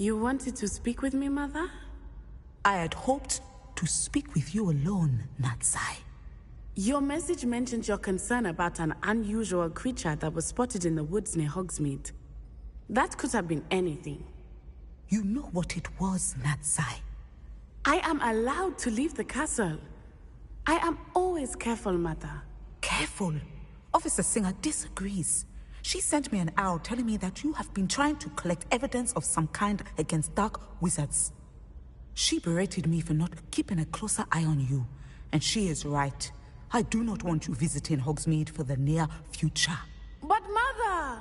You wanted to speak with me, Mother? I had hoped to speak with you alone, Natsai. Your message mentioned your concern about an unusual creature that was spotted in the woods near Hogsmeade. That could have been anything. You know what it was, Natsai. I am allowed to leave the castle. I am always careful, Mother. Careful? Officer Singer disagrees. She sent me an owl telling me that you have been trying to collect evidence of some kind against dark wizards. She berated me for not keeping a closer eye on you, and she is right. I do not want you visiting Hogsmeade for the near future. But Mother!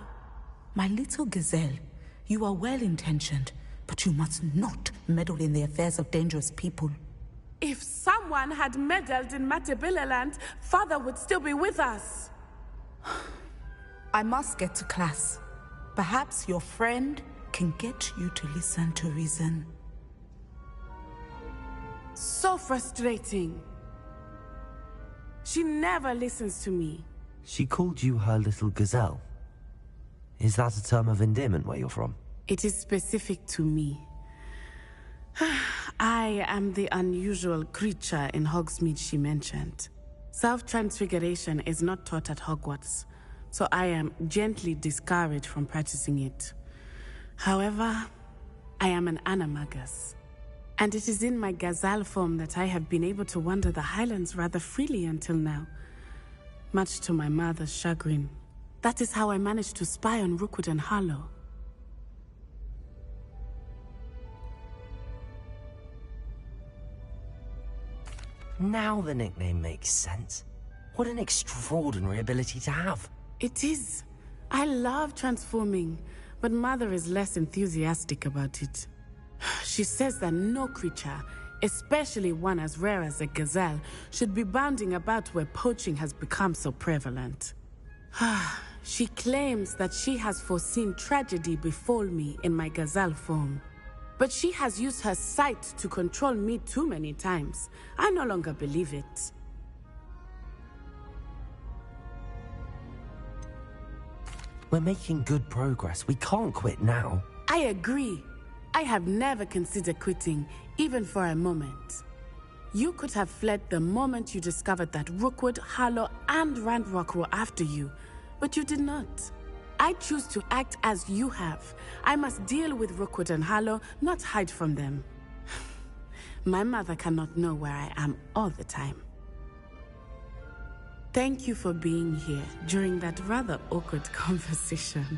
My little gazelle, you are well-intentioned, but you must not meddle in the affairs of dangerous people. If someone had meddled in Matabeleland, Father would still be with us. I must get to class. Perhaps your friend can get you to listen to reason. So frustrating. She never listens to me. She called you her little gazelle. Is that a term of endearment where you're from? It is specific to me. I am the unusual creature in Hogsmeade she mentioned. Self-transfiguration is not taught at Hogwarts, so I am gently discouraged from practicing it. However, I am an animagus, and it is in my gazelle form that I have been able to wander the Highlands rather freely until now, much to my mother's chagrin. That is how I managed to spy on Rookwood and Harlow. Now the nickname makes sense. What an extraordinary ability to have. It is. I love transforming, but Mother is less enthusiastic about it. She says that no creature, especially one as rare as a gazelle, should be bounding about where poaching has become so prevalent. She claims that she has foreseen tragedy befall me in my gazelle form. But she has used her sight to control me too many times. I no longer believe it. We're making good progress. We can't quit now. I agree. I have never considered quitting, even for a moment. You could have fled the moment you discovered that Rookwood, Harlow, and Randrock were after you, but you did not. I choose to act as you have. I must deal with Rookwood and Harlow, not hide from them. My mother cannot know where I am all the time. Thank you for being here during that rather awkward conversation.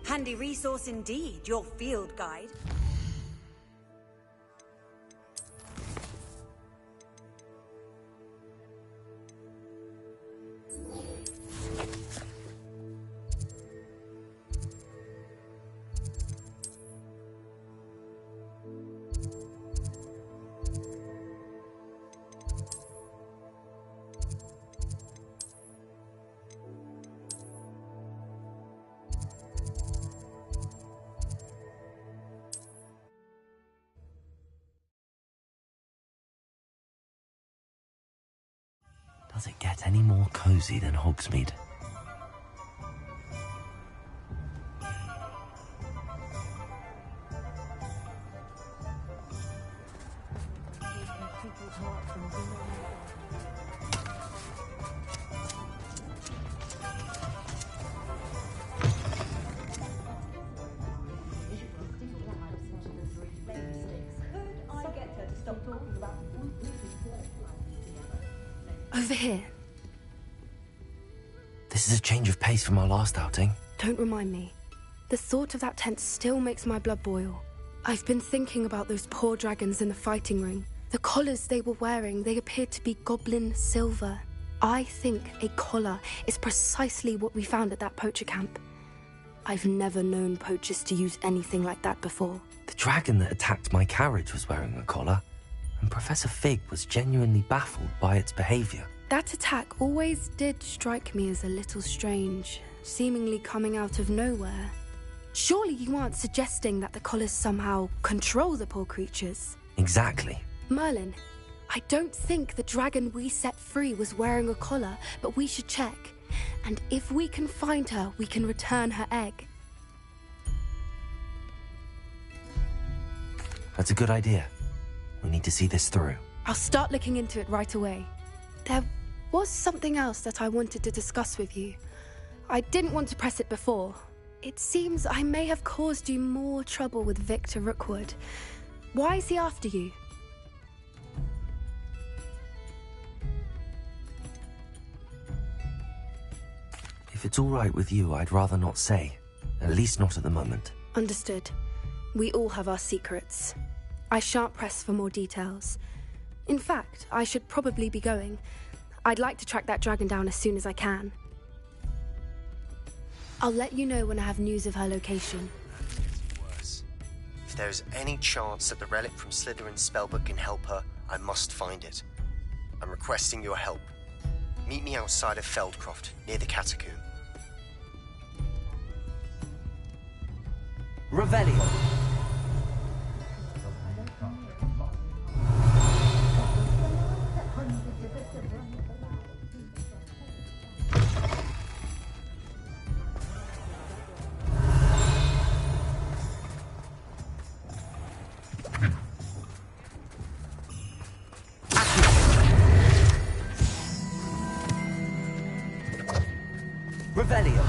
Handy resource indeed, your field guide. Does it get any more cozy than Hogsmeade? Over here. This is a change of pace from our last outing. Don't remind me. The thought of that tent still makes my blood boil. I've been thinking about those poor dragons in the fighting ring. The collars they were wearing, they appeared to be goblin silver. I think a collar is precisely what we found at that poacher camp. I've never known poachers to use anything like that before. The dragon that attacked my carriage was wearing a collar, and Professor Fig was genuinely baffled by its behavior. That attack always did strike me as a little strange, seemingly coming out of nowhere. Surely you aren't suggesting that the collars somehow control the poor creatures? Exactly. Merlin, I don't think the dragon we set free was wearing a collar, but we should check. And if we can find her, we can return her egg. That's a good idea. We need to see this through. I'll start looking into it right away. There was something else that I wanted to discuss with you. I didn't want to press it before. It seems I may have caused you more trouble with Victor Rookwood. Why is he after you? If it's all right with you, I'd rather not say. At least not at the moment. Understood. We all have our secrets. I shan't press for more details. In fact, I should probably be going. I'd like to track that dragon down as soon as I can. I'll let you know when I have news of her location. Worse. If there is any chance that the relic from Slytherin's spellbook can help her, I must find it. I'm requesting your help. Meet me outside of Feldcroft, near the Catacomb. Revelio. Revelio.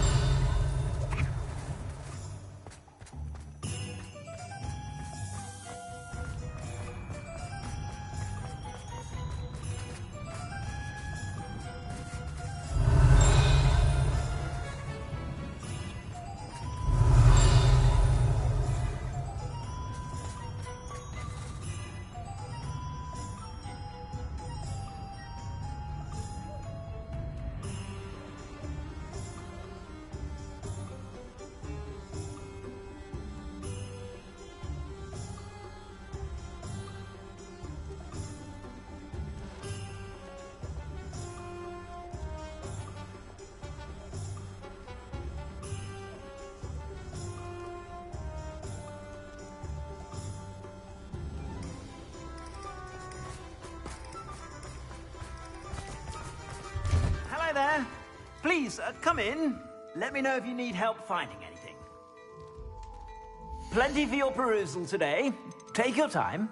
There. Please, come in. Let me know if you need help finding anything. Plenty for your perusal today. Take your time.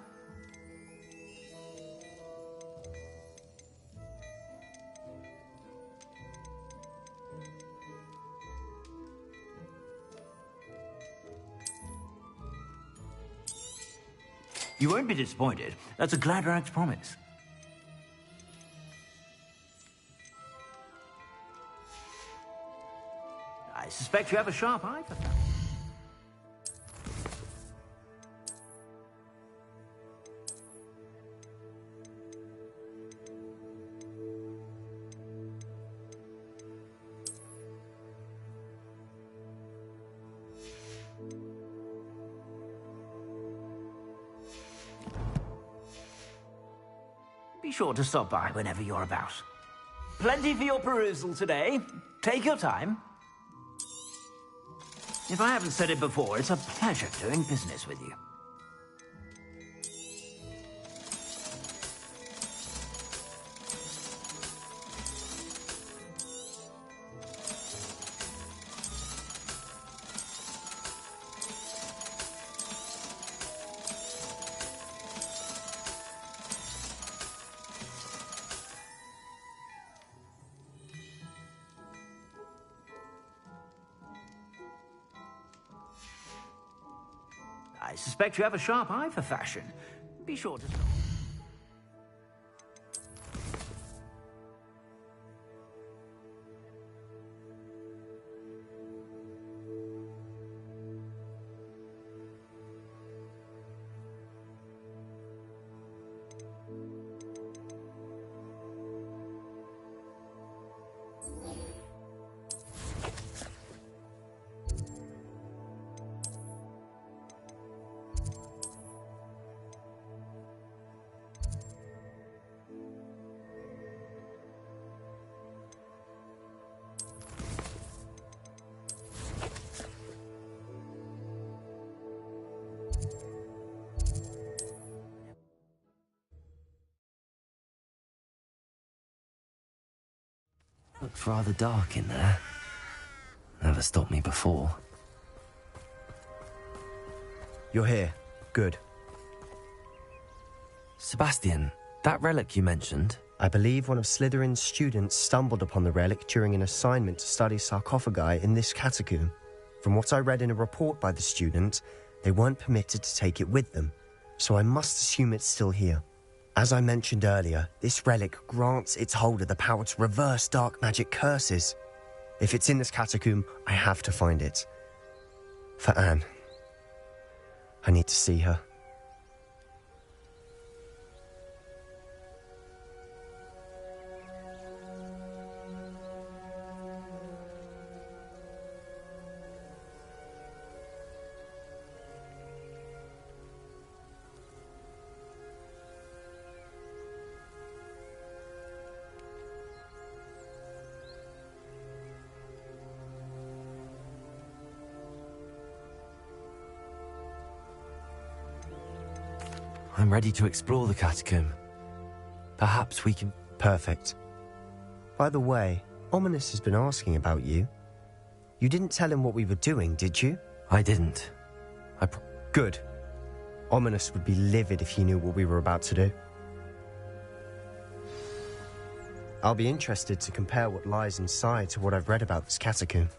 You won't be disappointed. That's a Gladrax promise. I suspect you have a sharp eye for that. Be sure to stop by whenever you're about. Plenty for your perusal today. Take your time. If I haven't said it before, it's a pleasure doing business with you. I suspect you have a sharp eye for fashion. Be sure to stop. Looked rather dark in there. Never stopped me before. You're here. Good. Sebastian, that relic you mentioned, I believe one of Slytherin's students stumbled upon the relic during an assignment to study sarcophagi in this catacomb. From what I read in a report by the student, they weren't permitted to take it with them, so I must assume it's still here. As I mentioned earlier, this relic grants its holder the power to reverse dark magic curses. If it's in this catacomb, I have to find it. For Anne. I need to see her. I'm ready to explore the catacomb. Perhaps we can... Perfect. By the way, Ominous has been asking about you. You didn't tell him what we were doing, did you? I didn't. Good. Ominous would be livid if he knew what we were about to do. I'll be interested to compare what lies inside to what I've read about this catacomb.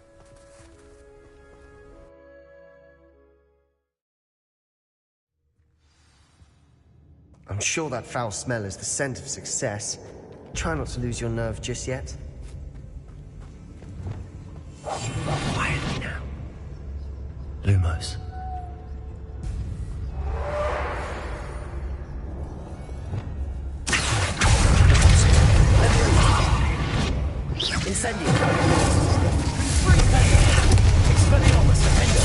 I'm sure that foul smell is the scent of success. Try not to lose your nerve just yet. Quietly now. Lumos. Incendio. Expelliarmus defender.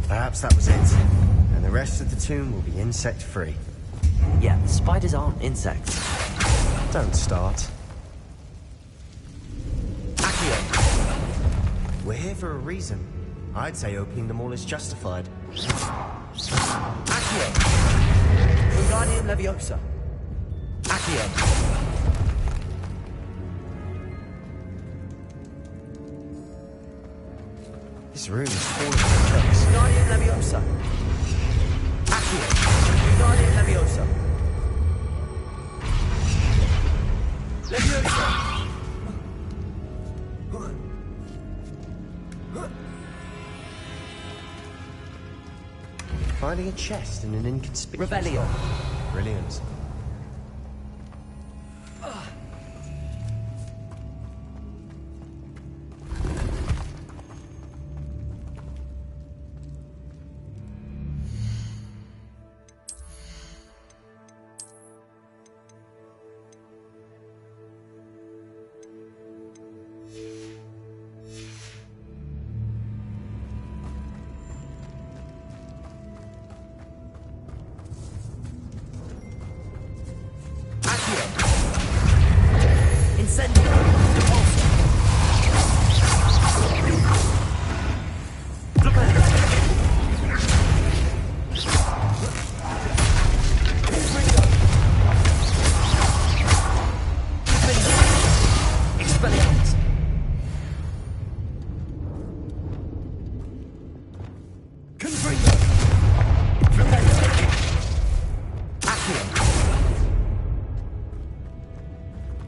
Perhaps that was it. And the rest of the tomb will be insect-free. Yeah, spiders aren't insects. Don't start. Accio. We're here for a reason. I'd say opening them all is justified. Accio. Wingardium Leviosa. Accio. This room is full of effects. Wingardium Leviosa. Accio. Wingardium Leviosa. Leviosa. Finding a chest in an inconspicuous... Revelio. Brilliant.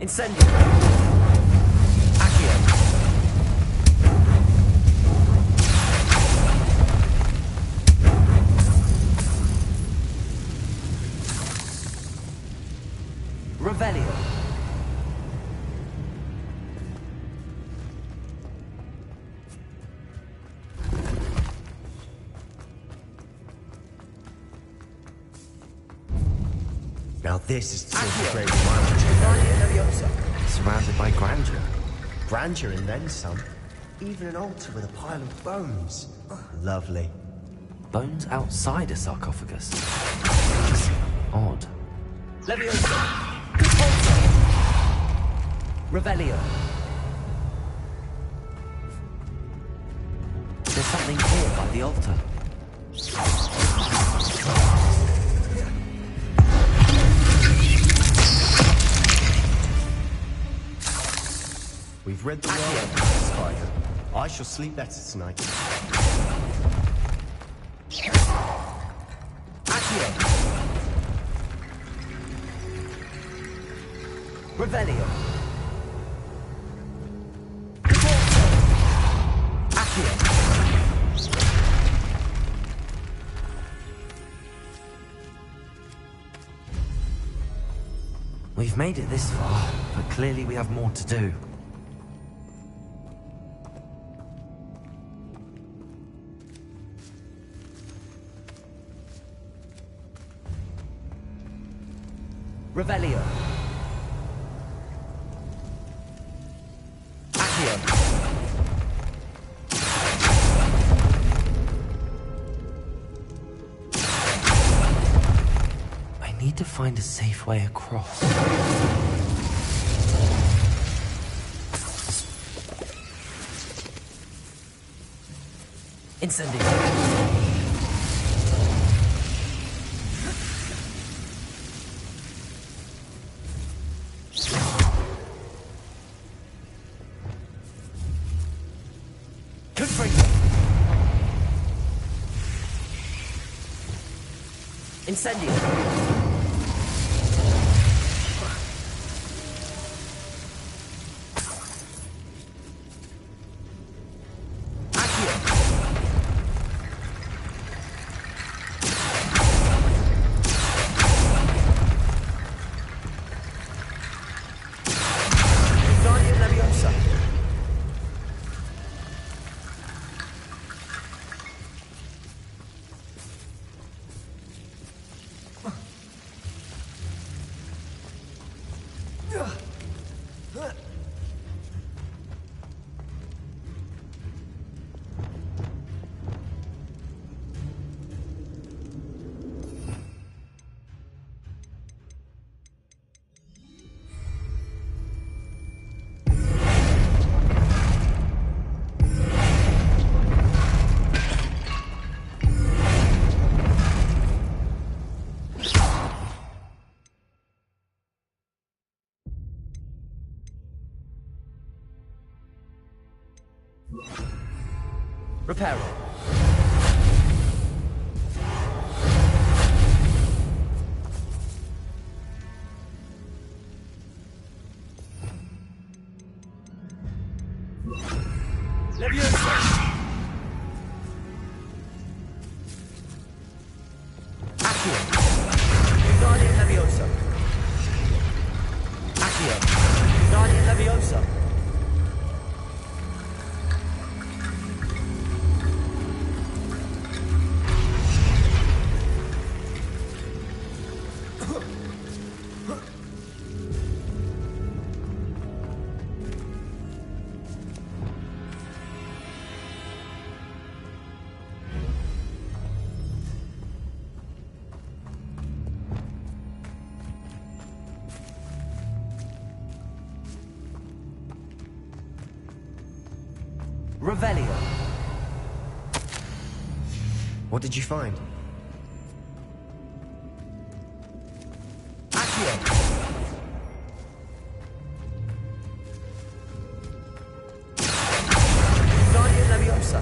Incendio. Accio. Revelio. Now this is the sort of Accio. great environment. Wingardium Leviosa. Surrounded by grandeur. Grandeur and then some. Even an altar with a pile of bones. Lovely. Bones outside a sarcophagus. Odd. Leviosa. Repulsor. Revelio. There's something here by the altar. We've read the world, Spider. I shall sleep better tonight. Accio. Revelio. Accio. We've made it this far, but clearly we have more to do. Revelio. Accio. I need to find a safe way across. Incendio. Incendio. Accio. Guardian Leviosa. Reparo. Leviosa. Accio. Guardian Leviosa. Accio. Guardian Leviosa. Revelio. What did you find? Accio. Guardian Leviosa.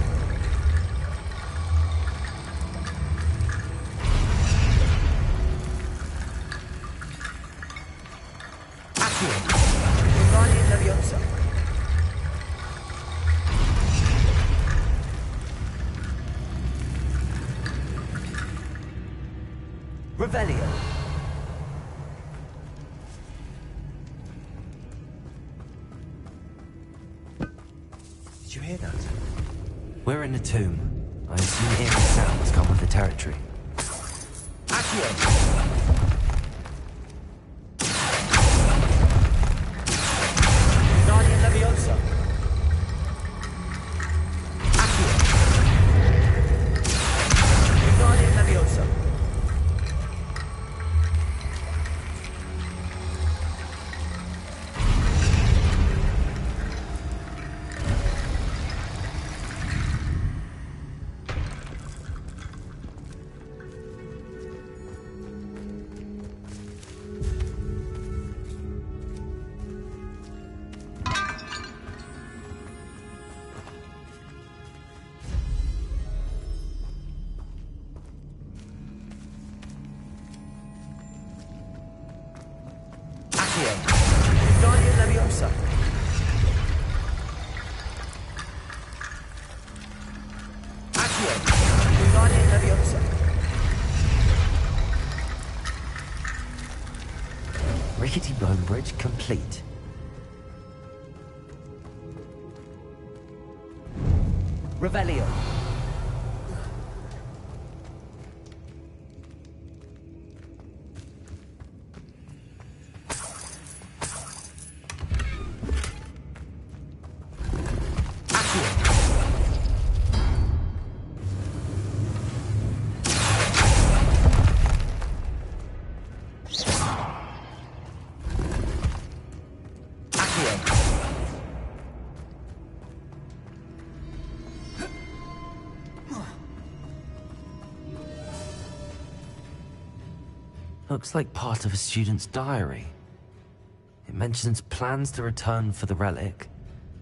Accio. Guardian Leviosa. Revelio. Did you hear that? We're in a tomb. I assume eerie sounds come with the territory. Accio. Guardian Leviosa. Accio. Guardian Leviosa. Accio. Wingardium Leviosa. Accio. Wingardium Leviosa. Rickety bone bridge complete. Revelio. Looks like part of a student's diary. It mentions plans to return for the relic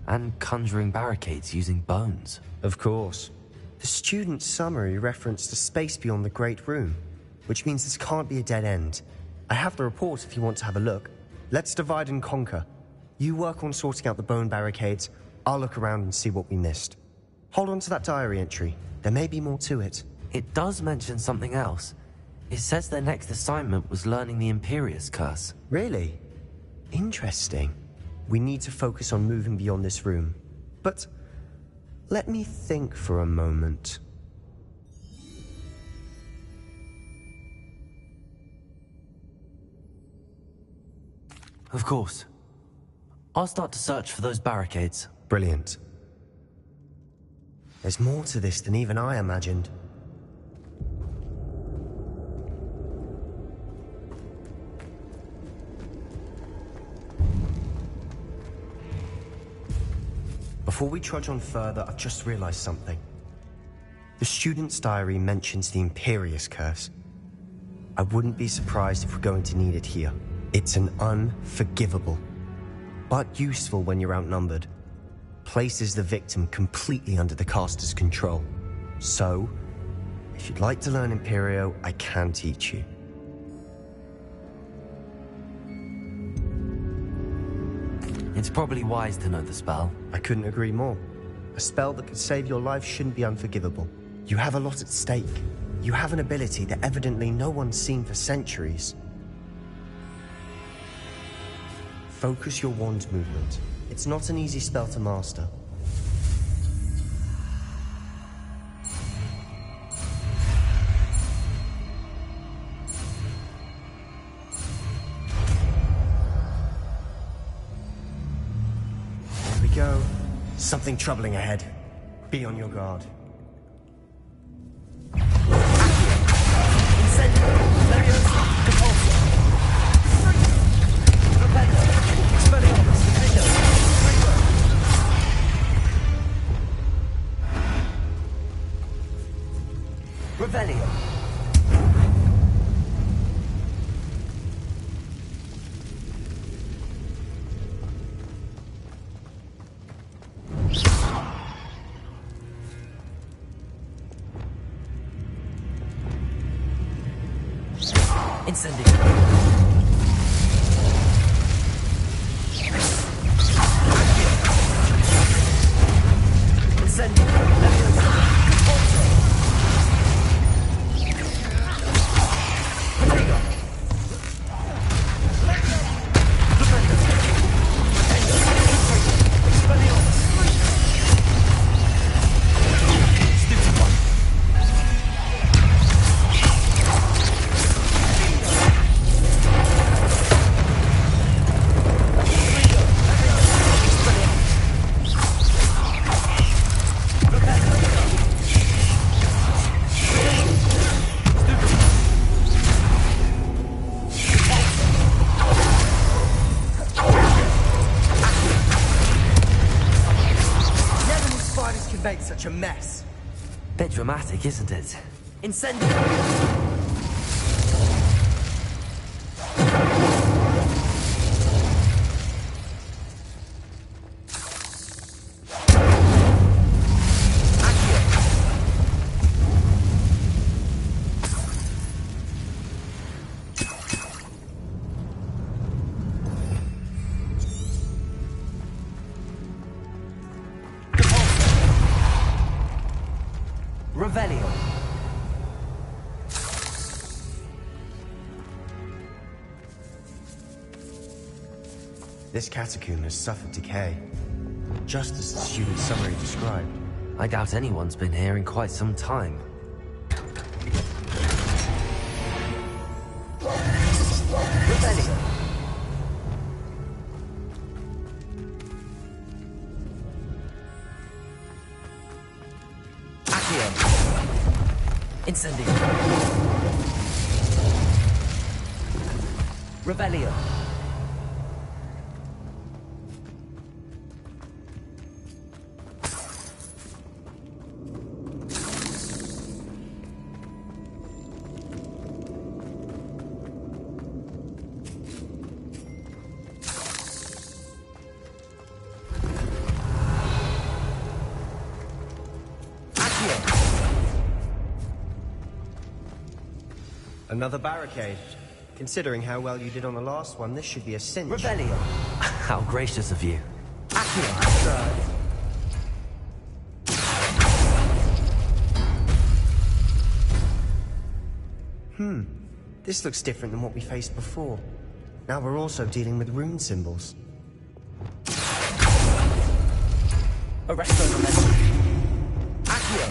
and conjuring barricades using bones. Of course. The student's summary referenced a space beyond the Great Room, which means this can't be a dead end. I have the report if you want to have a look. Let's divide and conquer. You work on sorting out the bone barricades. I'll look around and see what we missed. Hold on to that diary entry. There may be more to it. It does mention something else. It says their next assignment was learning the Imperius Curse. Really? Interesting. We need to focus on moving beyond this room. But let me think for a moment. Of course. I'll start to search for those barricades. Brilliant. There's more to this than even I imagined. Before we trudge on further, I've just realized something. The student's diary mentions the Imperius Curse. I wouldn't be surprised if we're going to need it here. It's an unforgivable, but useful when you're outnumbered. Places the victim completely under the caster's control. So, if you'd like to learn Imperio, I can teach you. It's probably wise to know the spell. I couldn't agree more. A spell that could save your life shouldn't be unforgivable. You have a lot at stake. You have an ability that evidently no one's seen for centuries. Focus your wand movement. It's not an easy spell to master. There we go. Something troubling ahead. Be on your guard. Revelio. Incendio. Incendio. Make such a mess. Bit dramatic, isn't it? Incendio. Revelio. This catacomb has suffered decay, just as the student summary described. I doubt anyone's been here in quite some time. Revelio. Accio. Incendio. Revelio. Another barricade. Considering how well you did on the last one, this should be a cinch. Revelio. How gracious of you. Accio. I tried. This looks different than what we faced before. Now we're also dealing with rune symbols. Arresto momentum. Accio.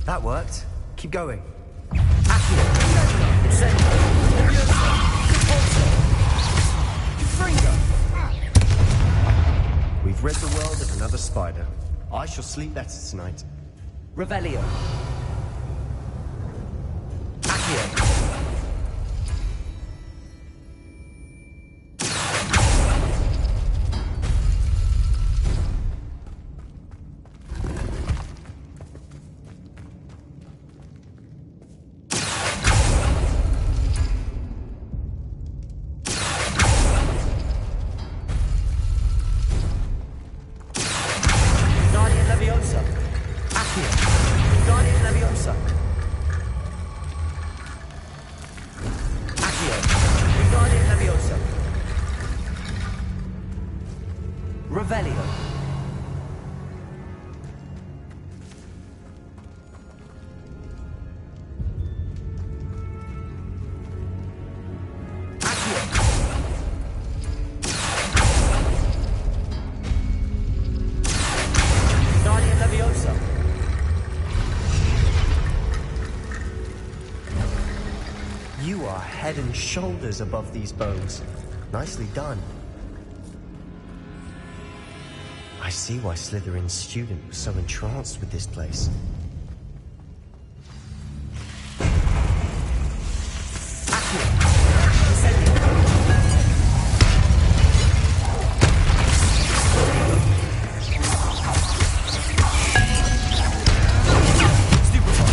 That worked. Keep going. Accio. Incendio. Leviosa. Confringo. We've rid the world of another spider. I shall sleep better tonight. Revelio. Accio. Guardian Leviosa. Accio. Guardian Leviosa. Accio. Guardian Leviosa. Revelio. Accio. Guardian Leviosa. You are head and shoulders above these bones. Nicely done. I see why Slytherin's student was so entranced with this place. Accio. Incendio. Stupefy.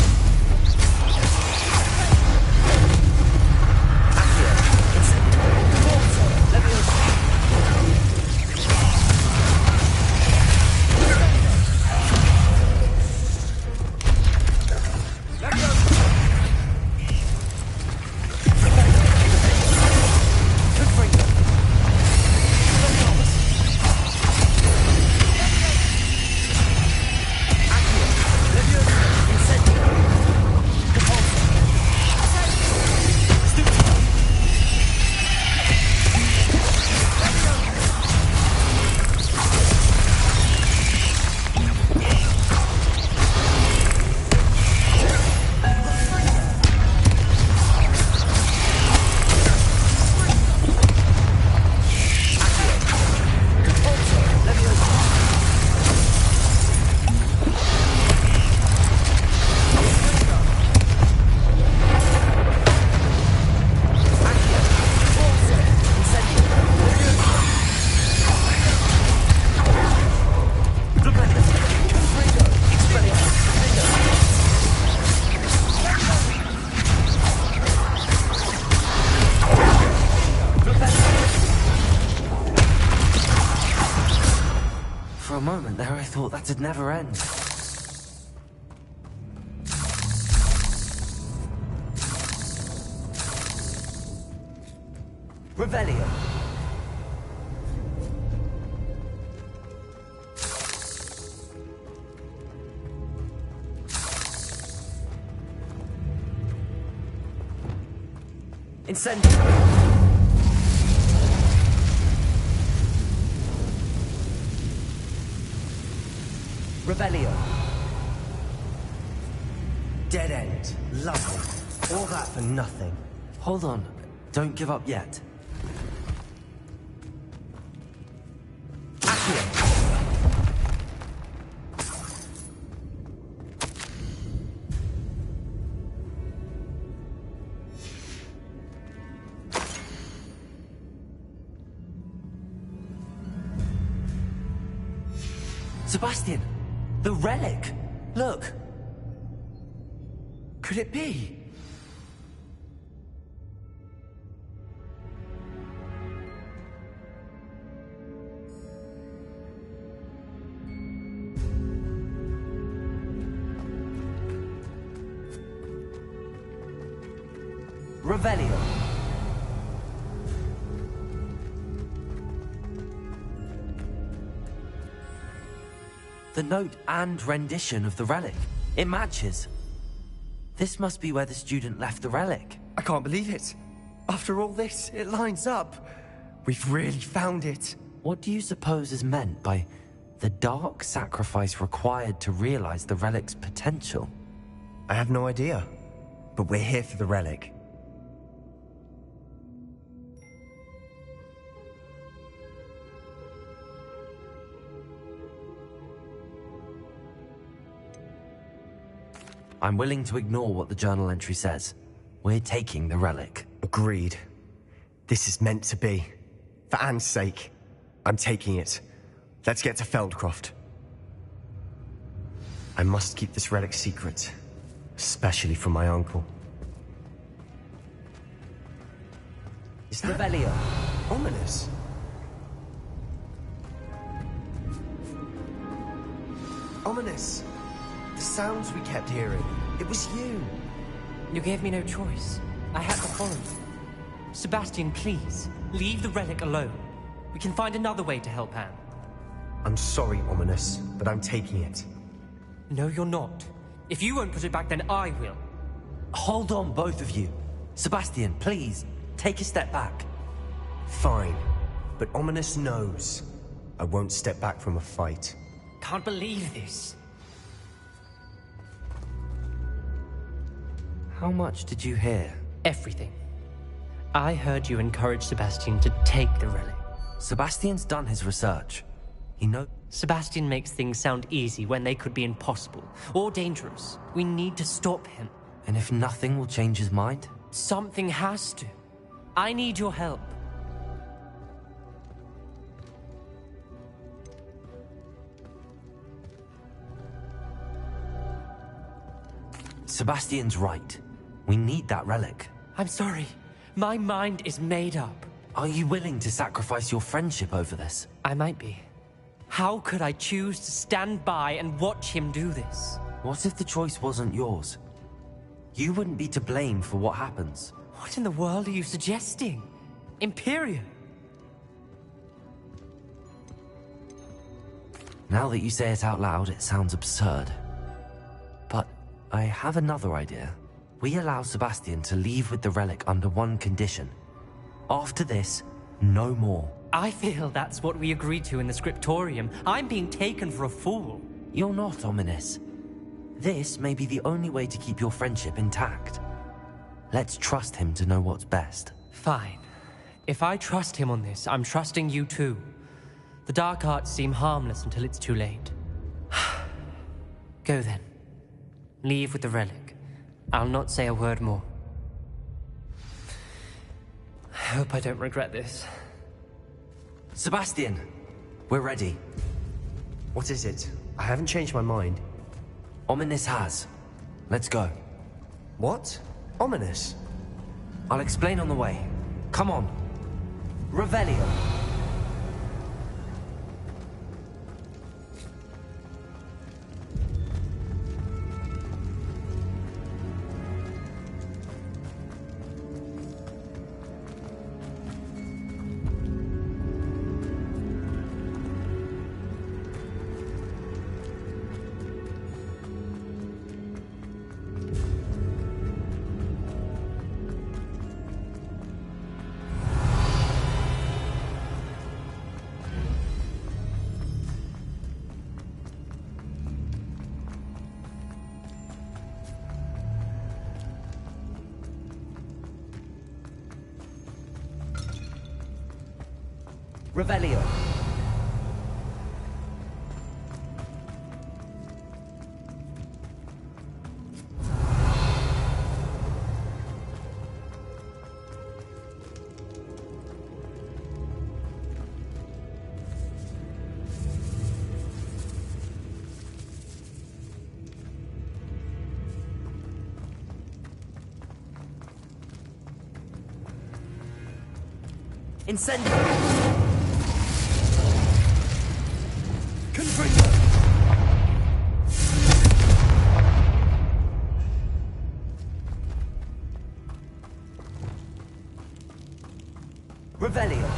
Accio. Incendio. Forza. Leviosa. moment there, I thought that'd never end. Revelio. Incendio. Revelio. Dead end. Lovely. All that for nothing. Hold on. Don't give up yet. Accio. Sebastian! The relic! Look! Could it be? Revelio. The note and rendition of the relic. It matches. This must be where the student left the relic. I can't believe it. After all this, it lines up. We've really found it. What do you suppose is meant by the dark sacrifice required to realize the relic's potential? I have no idea. But we're here for the relic. I'm willing to ignore what the journal entry says. We're taking the relic. Agreed. This is meant to be. For Anne's sake, I'm taking it. Let's get to Feldcroft. I must keep this relic secret, especially from my uncle. Is that Revelio. ominous? Ominous. The sounds we kept hearing. It was you. You gave me no choice. I had to follow you. Sebastian, please, leave the relic alone. We can find another way to help Anne. I'm sorry, Ominous, but I'm taking it. No, you're not. If you won't put it back, then I will. Hold on, both of you. Sebastian, please, take a step back. Fine, but Ominous knows. I won't step back from a fight. Can't believe this. How much did you hear? Everything. I heard you encourage Sebastian to take the relic. Sebastian's done his research. He knows. Sebastian makes things sound easy when they could be impossible or dangerous. We need to stop him. And if nothing will change his mind? Something has to. I need your help. Sebastian's right. We need that relic. I'm sorry. My mind is made up. Are you willing to sacrifice your friendship over this? I might be. How could I choose to stand by and watch him do this? What if the choice wasn't yours? You wouldn't be to blame for what happens. What in the world are you suggesting? Imperium? Now that you say it out loud, it sounds absurd. But I have another idea. We allow Sebastian to leave with the relic under one condition. After this, no more. I feel that's what we agreed to in the scriptorium. I'm being taken for a fool. You're not, Ominous. This may be the only way to keep your friendship intact. Let's trust him to know what's best. Fine. If I trust him on this, I'm trusting you too. The dark arts seem harmless until it's too late. Go then. Leave with the relic. I'll not say a word more. I hope I don't regret this. Sebastian, we're ready. What is it? I haven't changed my mind. Ominous has. Let's go. What? Ominous? I'll explain on the way. Come on. Revelio. Revelio. Incendio! Confringo! Revelio!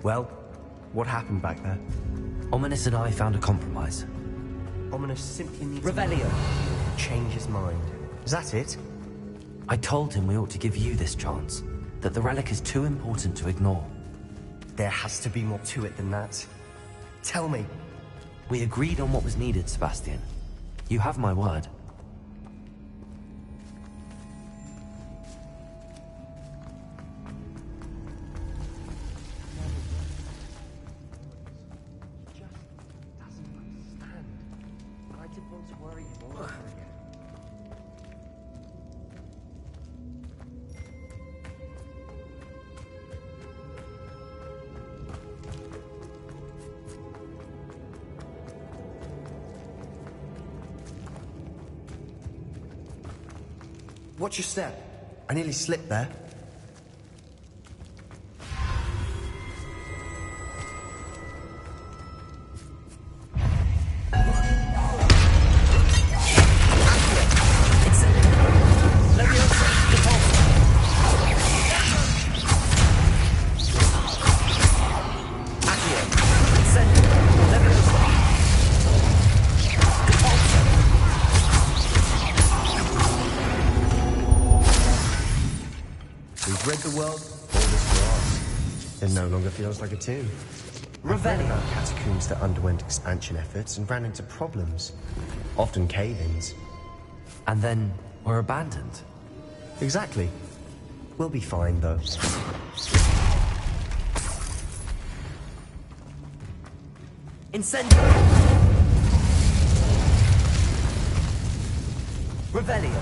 Well, what happened back there? Ominous and I found a compromise. Ominous simply needs Revelio. to change his mind. Is that it? I told him we ought to give you this chance, that the relic is too important to ignore. There has to be more to it than that. Tell me. We agreed on what was needed, Sebastian. You have my word. Watch your step. I nearly slipped there. We've read the world, all this glass. It no longer feels like a tomb. I've read about catacombs that underwent expansion efforts and ran into problems. Often cave-ins. And then were abandoned. Exactly. We'll be fine, though. Incendio! Revelio!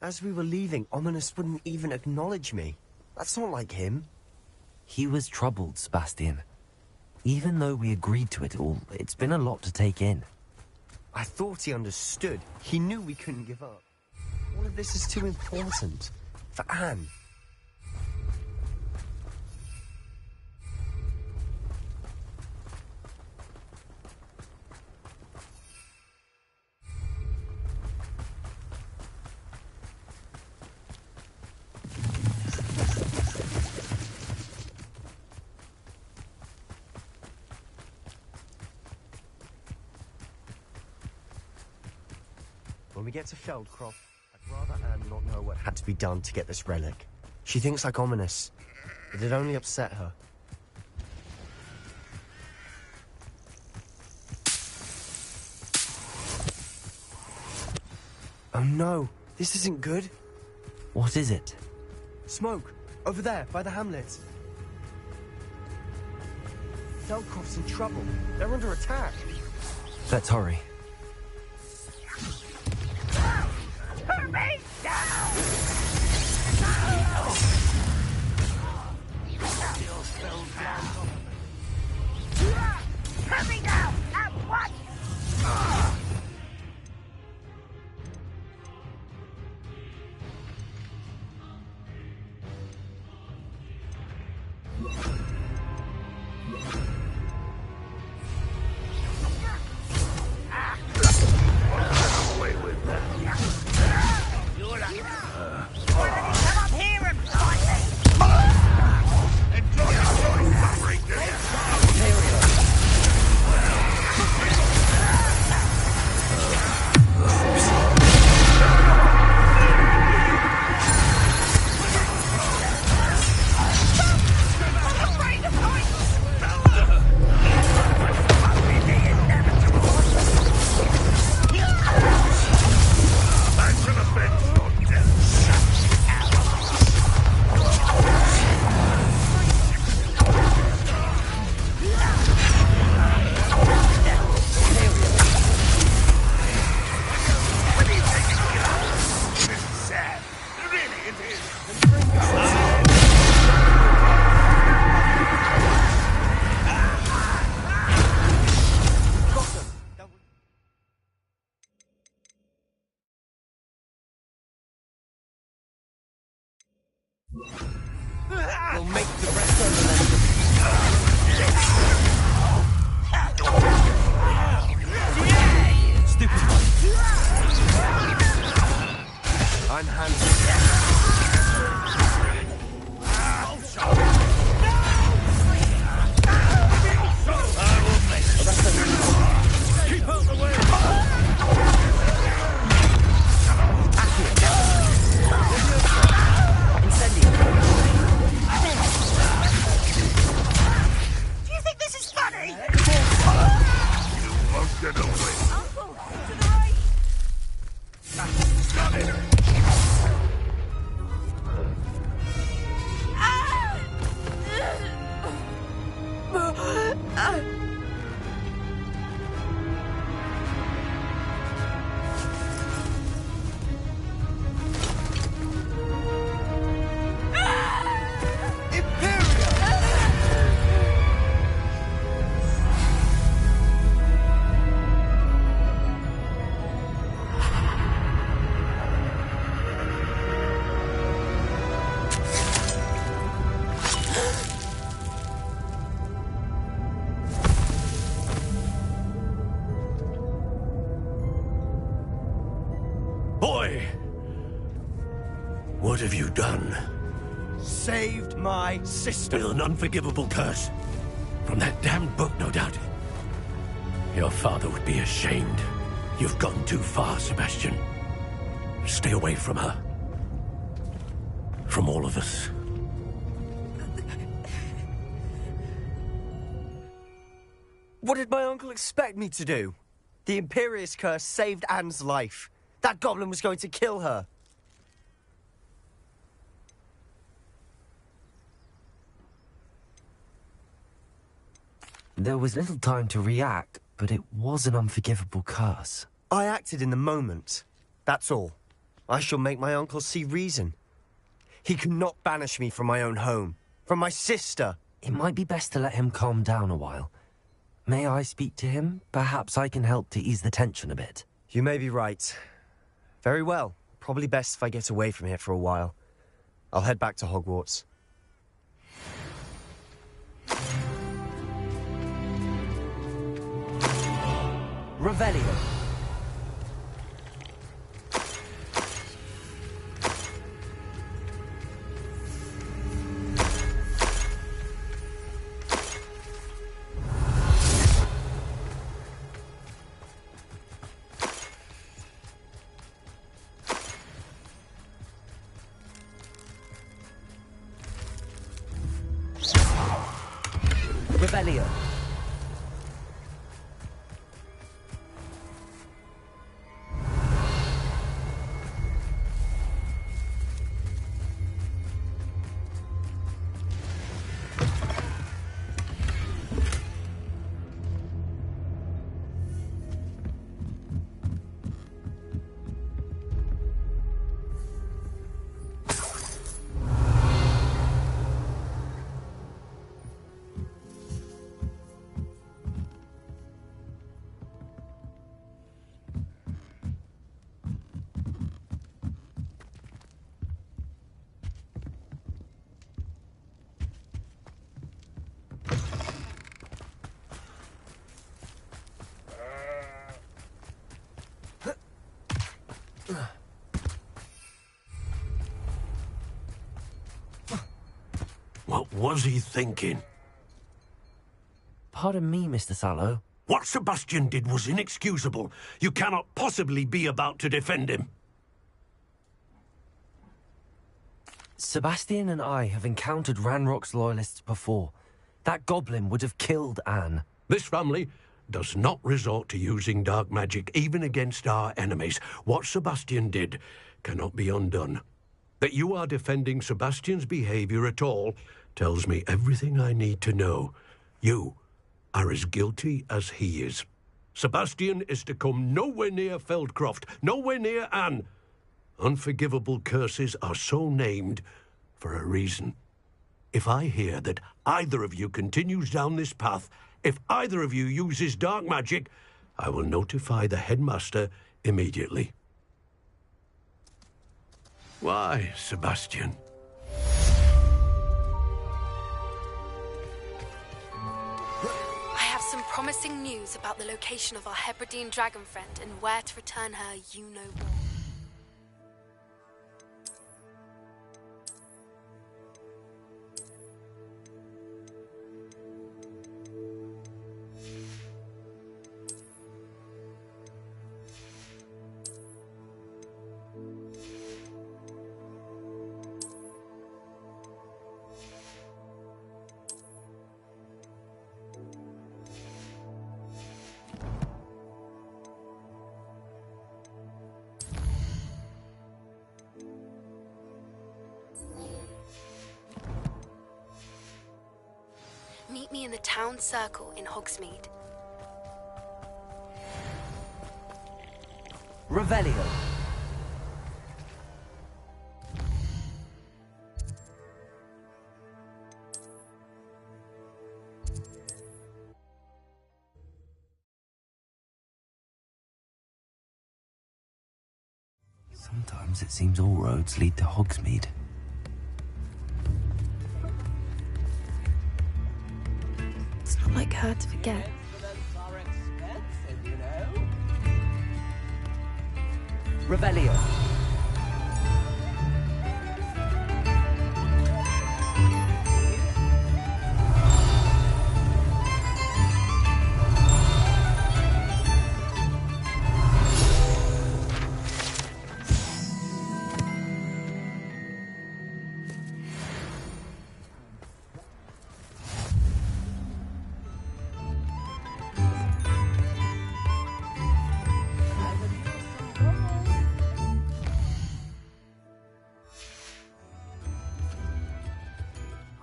As we were leaving, Ominous wouldn't even acknowledge me. That's not like him. He was troubled, Sebastian. Even though we agreed to it all, it's been a lot to take in. I thought he understood. He knew we couldn't give up. All of this is too important. For Anne. When we get to Feldcroft, I'd rather Anne not know what had to be done to get this relic. She thinks like Ominous. It'd only upset her. Oh no, this isn't good. What is it? Smoke! Over there, by the hamlet. Feldcroft's in trouble. They're under attack. Let's hurry. Put me down! We'll make the rest of the stupid one. I'm handling Keep out the way! Do you think this is funny? You won't get away. Uncle, to the right. Got it. Boy! What have you done? saved my sister. With an unforgivable curse. From that damned book, no doubt. Your father would be ashamed. You've gone too far, Sebastian. Stay away from her. From all of us. What did my uncle expect me to do? The Imperious curse saved Anne's life. That goblin was going to kill her. There was little time to react, but it was an unforgivable curse. I acted in the moment. That's all. I shall make my uncle see reason. He cannot banish me from my own home, from my sister. It might be best to let him calm down a while. May I speak to him? Perhaps I can help to ease the tension a bit. You may be right. Very well. Probably best if I get away from here for a while. I'll head back to Hogwarts. Revelio. Revelio. What was he thinking? Pardon me, Mr. Sallow. What Sebastian did was inexcusable. You cannot possibly be about to defend him. Sebastian and I have encountered Ranrock's loyalists before. That goblin would have killed Anne. This family does not resort to using dark magic even against our enemies. What Sebastian did cannot be undone. That you are defending Sebastian's behavior at all tells me everything I need to know. You are as guilty as he is. Sebastian is to come nowhere near Feldcroft, nowhere near Anne, Unforgivable curses are so named for a reason. If I hear that either of you continues down this path, if either of you uses dark magic, I will notify the headmaster immediately. Why, Sebastian? I have some promising news about the location of our Hebridean dragon friend and where to return her, you know what. Meet me in the town circle in Hogsmeade. Revelio. Sometimes it seems all roads lead to Hogsmeade. It's not like her to forget. Revelio.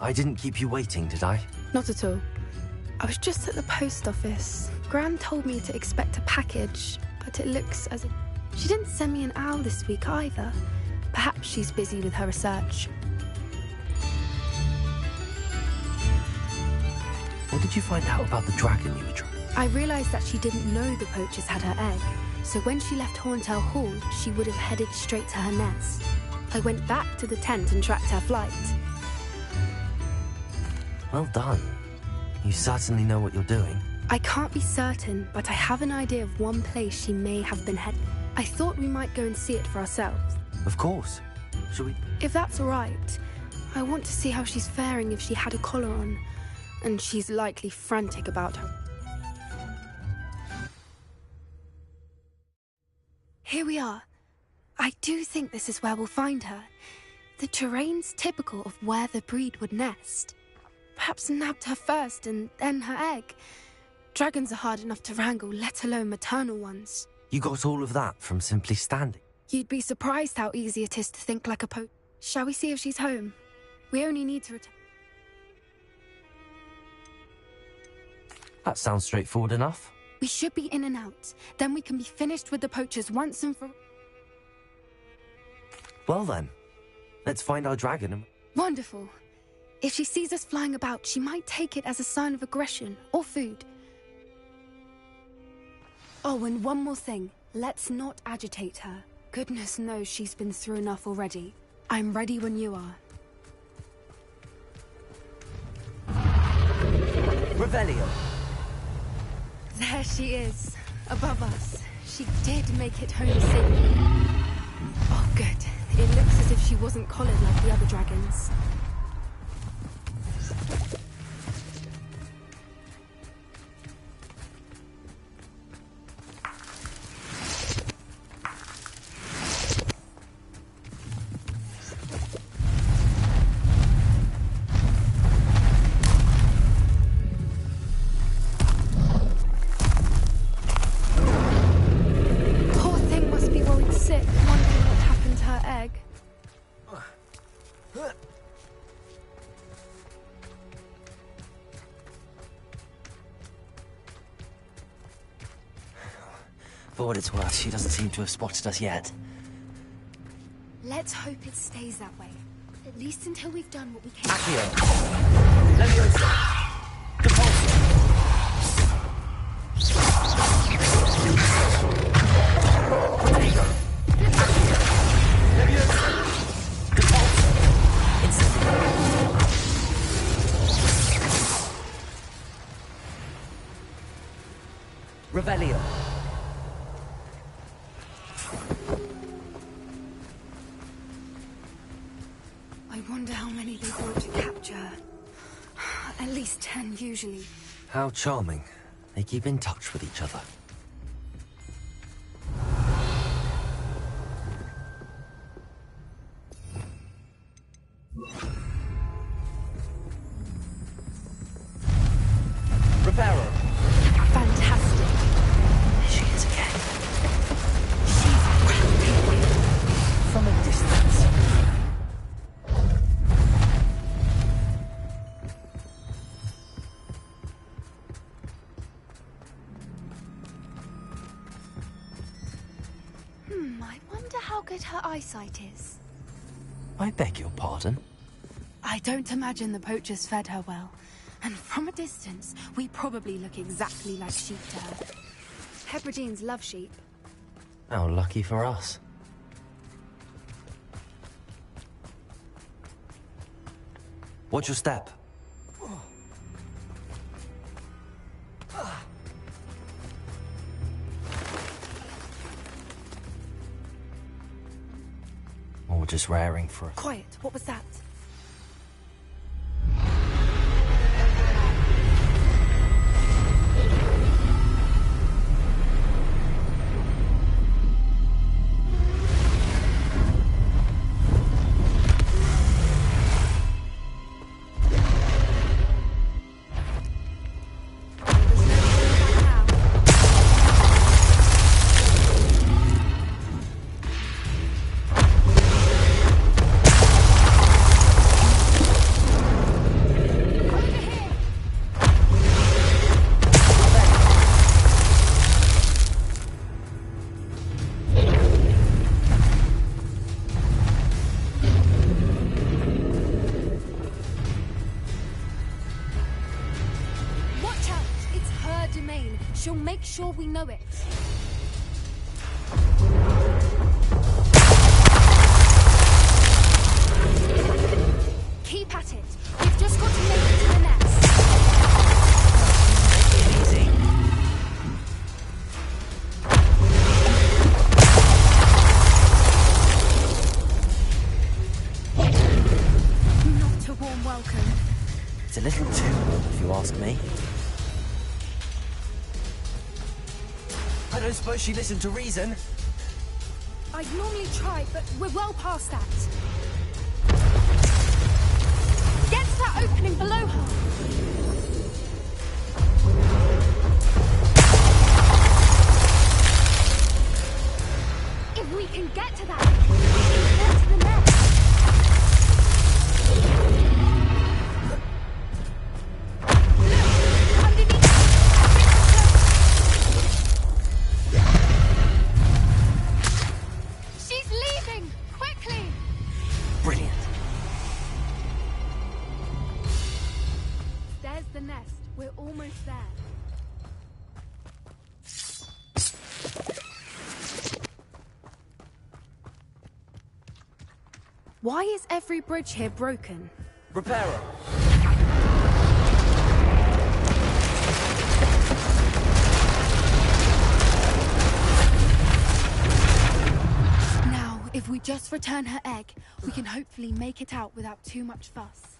I didn't keep you waiting, did I? Not at all. I was just at the post office. Gran told me to expect a package, but it looks as if she didn't send me an owl this week either. Perhaps she's busy with her research. What did you find out about the dragon you were trying? I realized that she didn't know the poachers had her egg, so when she left Horntail Hall, she would have headed straight to her nest. I went back to the tent and tracked her flight. Well done. You certainly know what you're doing. I can't be certain, but I have an idea of one place she may have been headed. I thought we might go and see it for ourselves. Of course. Shall we? If that's all right, I want to see how she's faring if she had a collar on, and she's likely frantic about her. Here we are. I do think this is where we'll find her. The terrain's typical of where the breed would nest. Perhaps nabbed her first and then her egg. Dragons are hard enough to wrangle, let alone maternal ones. You got all of that from simply standing. You'd be surprised how easy it is to think like a poacher. Shall we see if she's home? We only need to return. That sounds straightforward enough. We should be in and out. Then we can be finished with the poachers once and for... Well then, let's find our dragon and... Wonderful. If she sees us flying about, she might take it as a sign of aggression or food. Oh, and one more thing. Let's not agitate her. Goodness knows she's been through enough already. I'm ready when you are. Revelio. There she is, above us. She did make it home safely. Oh, good. It looks as if she wasn't collared like the other dragons. For what it's worth, she doesn't seem to have spotted us yet. Let's hope it stays that way. At least until we've done what we can. Accio. Leviosa. Depulso. Protego. Accio. Leviosa. Depulso. Incendio. Revelio. I wonder how many they brought to capture. At least 10 usually. How charming. They keep in touch with each other. Reparo. Fantastic. Here she is again. She's breathtaking. From a distance. I wonder how good her eyesight is. I beg your pardon? I don't imagine the poachers fed her well. And from a distance, we probably look exactly like sheep to her. Hebrideans love sheep. How lucky for us. Watch your step. Or just raring for a... Quiet, what was that? She'll make sure we know it. Keep at it. We've just got to make it to the nest. Easy. Not a warm welcome. It's a little too warm, if you ask me. I don't suppose she listened to reason. I'd normally try, but we're well past that. Get to that opening below her. If we can get to that, we can get to the nest. Look! Underneath! She's leaving! Quickly! Brilliant. There's the nest. We're almost there. Why is every bridge here broken? Reparo. Now, if we just return her egg, we can hopefully make it out without too much fuss.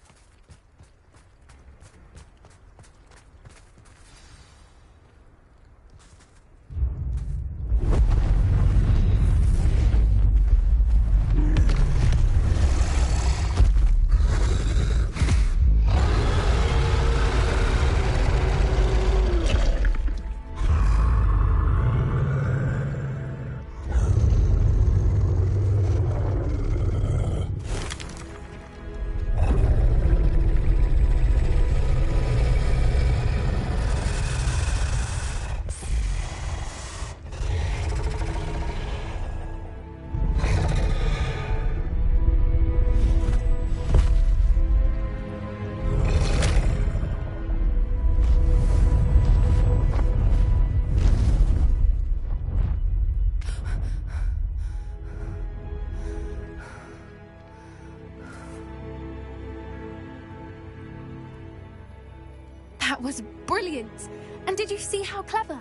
That was brilliant! And did you see how clever?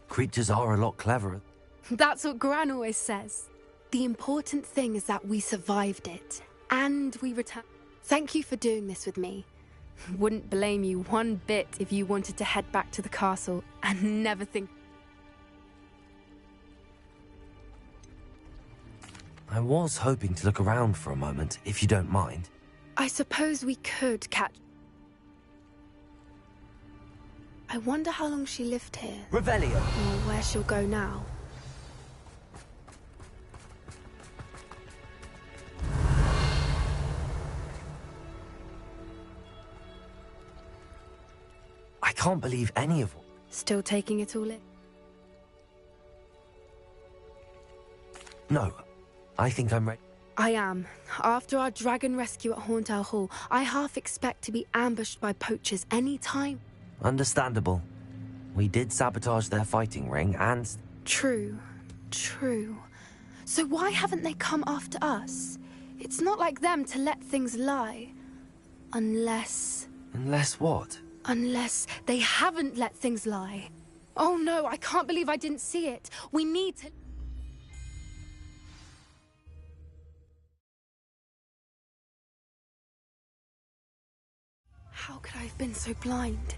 Creatures are a lot cleverer. That's what Gran always says. The important thing is that we survived it, and we returned. Thank you for doing this with me. Wouldn't blame you one bit if you wanted to head back to the castle and never think. I was hoping to look around for a moment, if you don't mind. I suppose we could catch. I wonder how long she lived here. Revelio. Or where she'll go now. I can't believe any of... Still taking it all in? No, I think I'm ready. I am. After our dragon rescue at Hauntow Hall, I half expect to be ambushed by poachers any time. Understandable. We did sabotage their fighting ring and... True. So why haven't they come after us? It's not like them to let things lie. Unless... Unless what? Unless they haven't let things lie. Oh no, I can't believe I didn't see it. We need to... How could I have been so blind?